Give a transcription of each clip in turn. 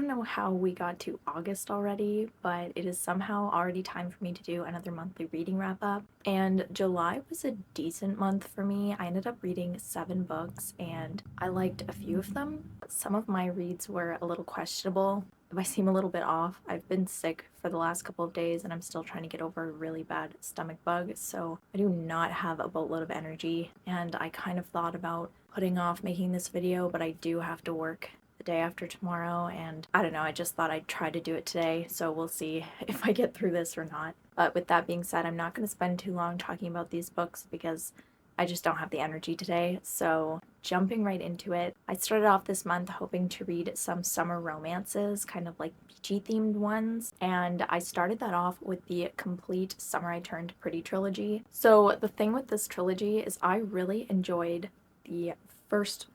don't know how we got to August already, but it is somehow already time for me to do another monthly reading wrap up. And July was a decent month for me. I ended up reading 7 books and I liked a few of them. Some of my reads were a little questionable. If I seem a little bit off, I've been sick for the last couple of days and I'm still trying to get over a really bad stomach bug, so I do not have a boatload of energy, and I kind of thought about putting off making this video, but I do have to work the day after tomorrow, and I don't know, I just thought I'd try to do it today, so we'll see if I get through this or not. But with that being said, I'm not going to spend too long talking about these books because I just don't have the energy today, so jumping right into it. I started off this month hoping to read some summer romances, kind of like beachy themed ones, and I started that off with the complete Summer I Turned Pretty trilogy. So the thing with this trilogy is I really enjoyed the first.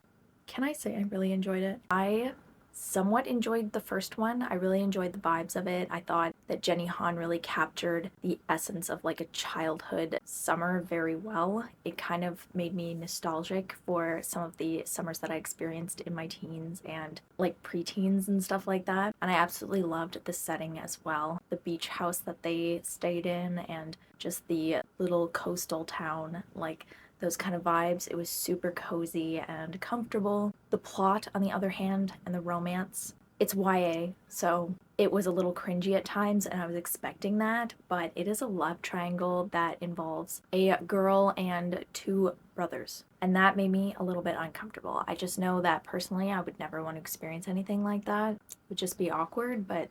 Can I say I really enjoyed it? I somewhat enjoyed the first one. I really enjoyed the vibes of it. I thought that Jenny Han really captured the essence of like a childhood summer very well. It kind of made me nostalgic for some of the summers that I experienced in my teens and like preteens and stuff like that. And I absolutely loved the setting as well. The beach house that they stayed in and just the little coastal town, like those kind of vibes. It was super cozy and comfortable. The plot, on the other hand, and the romance, it's YA, so it was a little cringy at times, and I was expecting that, but it is a love triangle that involves a girl and 2 brothers, and that made me a little bit uncomfortable. I just know that personally I would never want to experience anything like that. It would just be awkward, but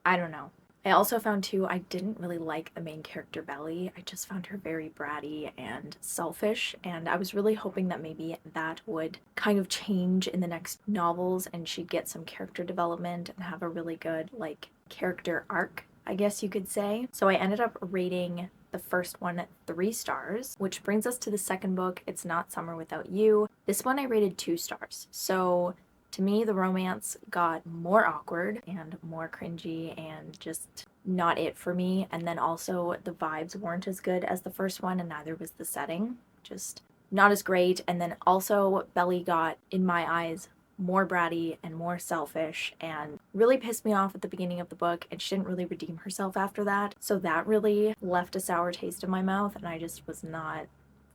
I don't know. I also found too, I didn't really like the main character Belly. I just found her very bratty and selfish, and I was really hoping that maybe that would kind of change in the next novels and she'd get some character development and have a really good, like, character arc, I guess you could say. So I ended up rating the first one 3 stars, which brings us to the second book, It's Not Summer Without You. This one I rated 2 stars. So to me, the romance got more awkward and more cringy and just not it for me. And then also the vibes weren't as good as the first one, and neither was the setting. Just not as great. And then also Belly got, in my eyes, more bratty and more selfish and really pissed me off at the beginning of the book, and she didn't really redeem herself after that. So that really left a sour taste in my mouth, and I just was not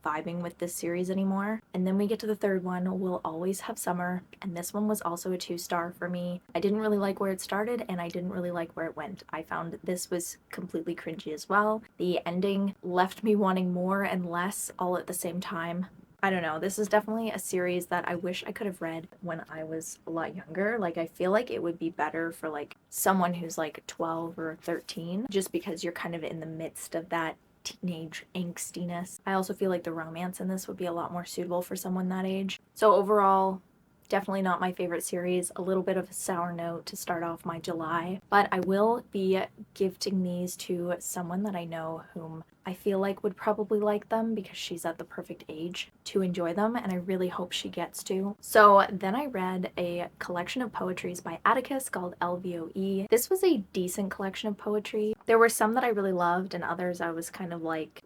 vibing with this series anymore. And then we get to the third one, We'll Always Have Summer, and this one was also a 2-star for me. I didn't really like where it started and I didn't really like where it went. I found this was completely cringy as well. The ending left me wanting more and less all at the same time. I don't know, this is definitely a series that I wish I could have read when I was a lot younger. Like, I feel like it would be better for like someone who's like 12 or 13, just because you're kind of in the midst of that teenage angstiness. I also feel like the romance in this would be a lot more suitable for someone that age. So overall, definitely not my favorite series. A little bit of a sour note to start off my July, but I will be gifting these to someone that I know whom I feel like would probably like them because she's at the perfect age to enjoy them, and I really hope she gets to. So then I read a collection of poetries by Atticus called LVOE. This was a decent collection of poetry. There were some that I really loved and others I was kind of like,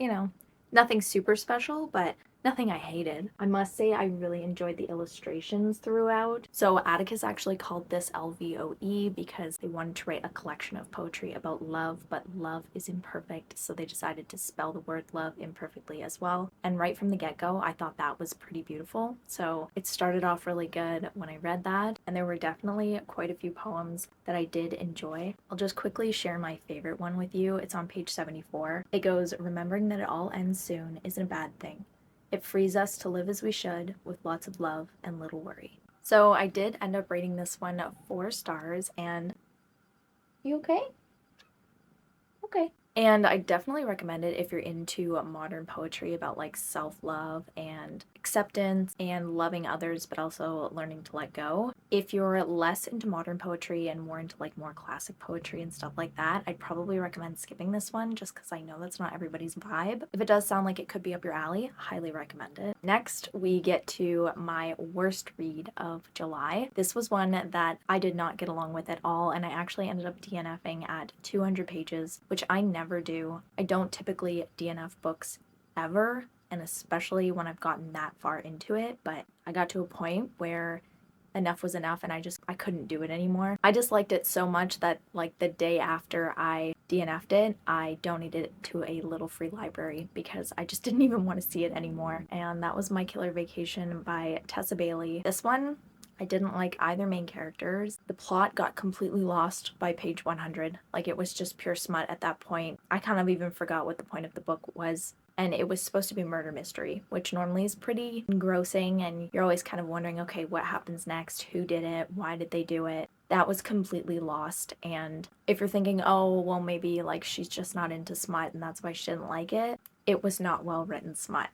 you know, nothing super special, but nothing I hated. I must say I really enjoyed the illustrations throughout. So Atticus actually called this LVOE because they wanted to write a collection of poetry about love, but love is imperfect, so they decided to spell the word love imperfectly as well. And right from the get-go, I thought that was pretty beautiful. So it started off really good when I read that, and there were definitely quite a few poems that I did enjoy. I'll just quickly share my favorite one with you. It's on page 74. It goes, "Remembering that it all ends soon isn't a bad thing. It frees us to live as we should, with lots of love and little worry." So I did end up rating this one 4 stars, and you okay? Okay. And I definitely recommend it if you're into modern poetry about like self-love and acceptance and loving others, but also learning to let go. If you're less into modern poetry and more into like more classic poetry and stuff like that, I'd probably recommend skipping this one just because I know that's not everybody's vibe. If it does sound like it could be up your alley, highly recommend it. Next, we get to my worst read of July. This was one that I did not get along with at all, and I actually ended up DNFing at 200 pages, which I never do. I don't typically DNF books ever, and especially when I've gotten that far into it, but I got to a point where enough was enough and I couldn't do it anymore. I just liked it so much that like the day after I DNF'd it, I donated it to a little free library because I just didn't even want to see it anymore. And that was My Killer Vacation by Tessa Bailey. This one, I didn't like either main characters. The plot got completely lost by page 100. Like, it was just pure smut at that point. I kind of even forgot what the point of the book was. And it was supposed to be murder mystery, which normally is pretty engrossing, and you're always kind of wondering, okay, what happens next? Who did it? Why did they do it? That was completely lost. And if you're thinking, oh, well, maybe like she's just not into smut and that's why she didn't like it was not well written smut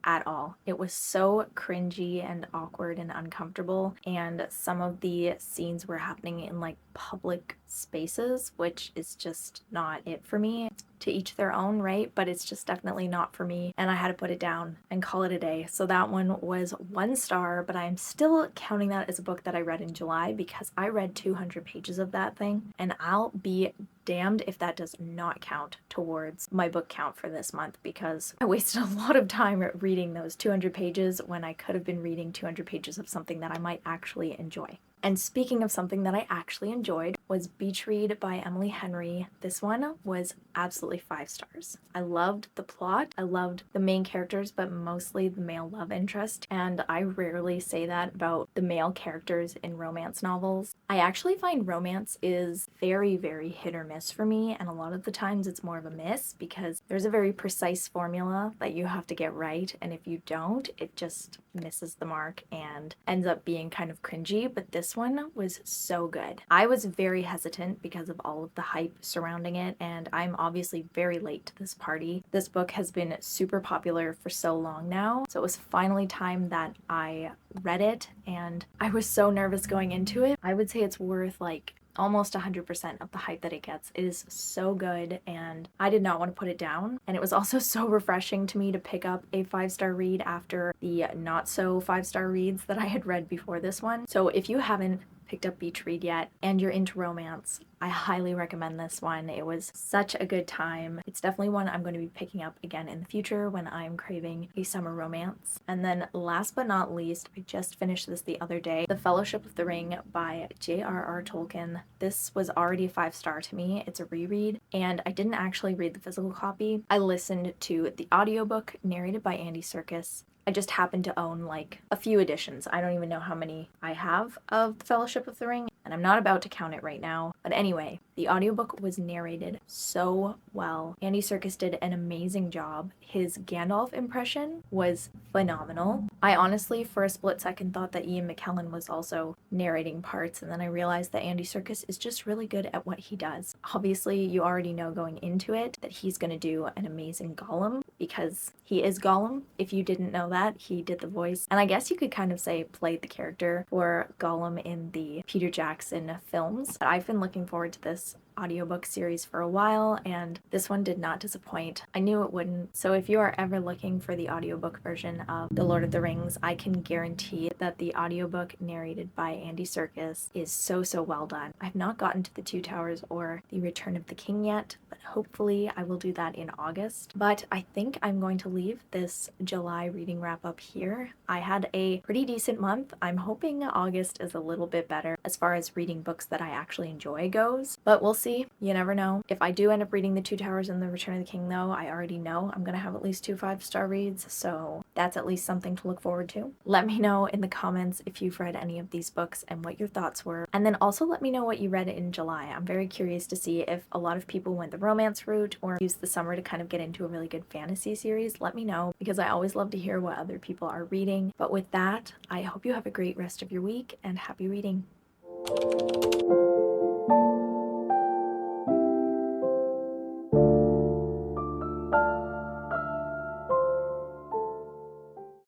at all. It was so cringy and awkward and uncomfortable, and some of the scenes were happening in like public spaces, which is just not it for me. To each their own, right? But it's just definitely not for me, and I had to put it down and call it a day. So that one was 1 star, but I'm still counting that as a book that I read in July because I read 200 pages of that thing, and I'll be damned if that does not count towards my book count for this month, because I wasted a lot of time reading those 200 pages when I could have been reading 200 pages of something that I might actually enjoy. And speaking of something that I actually enjoyed was Beach Read by Emily Henry. This one was absolutely 5 stars. I loved the plot, I loved the main characters, but mostly the male love interest, and I rarely say that about the male characters in romance novels. I actually find romance is very, very hit or miss for me, and a lot of the times it's more of a miss because there's a very precise formula that you have to get right, and if you don't, it just misses the mark and ends up being kind of cringy. But this one was so good. I was very hesitant because of all of the hype surrounding it, and I'm obviously very late to this party. This book has been super popular for so long now, so it was finally time that I read it, and I was so nervous going into it. I would say it's worth like almost 100% of the hype that it gets. It is so good, and I did not want to put it down. And it was also so refreshing to me to pick up a 5-star read after the not so 5-star reads that I had read before this one. So if you haven't picked up Beach Read yet and you're into romance, I highly recommend this one. It was such a good time. It's definitely one I'm going to be picking up again in the future when I'm craving a summer romance. And then last but not least, I just finished this the other day, The Fellowship of the Ring by J.R.R. Tolkien. This was already a 5-star to me. It's a reread, and I didn't actually read the physical copy. I listened to the audiobook narrated by Andy Serkis. I just happen to own like a few editions. I don't even know how many I have of The Fellowship of the Ring, and I'm not about to count it right now. But anyway, the audiobook was narrated so well. Andy Serkis did an amazing job. His Gandalf impression was phenomenal. I honestly, for a split second, thought that Ian McKellen was also narrating parts, and then I realized that Andy Serkis is just really good at what he does. Obviously, you already know going into it that he's going to do an amazing Gollum, because he is Gollum. If you didn't know that, he did the voice, and I guess you could kind of say played the character for Gollum in the Peter Jackson films. But I've been looking forward to this audiobook series for a while, and this one did not disappoint. I knew it wouldn't. So if you are ever looking for the audiobook version of The Lord of the Rings, I can guarantee that the audiobook narrated by Andy Serkis is so well done. I've not gotten to the Two Towers or the Return of the King yet, but hopefully I will do that in August. But I think I'm going to leave this July reading wrap up here. I had a pretty decent month. I'm hoping August is a little bit better as far as reading books that I actually enjoy goes, but we'll see. You never know. If I do end up reading the Two Towers and the Return of the King, though, I already know I'm gonna have at least 2 5-star reads, so that's at least something to look forward to. Let me know in the comments if you've read any of these books and what your thoughts were, and then also let me know what you read in July. I'm very curious to see if a lot of people went the romance route or used the summer to kind of get into a really good fantasy series. Let me know, because I always love to hear what other people are reading. But with that, I hope you have a great rest of your week, and happy reading.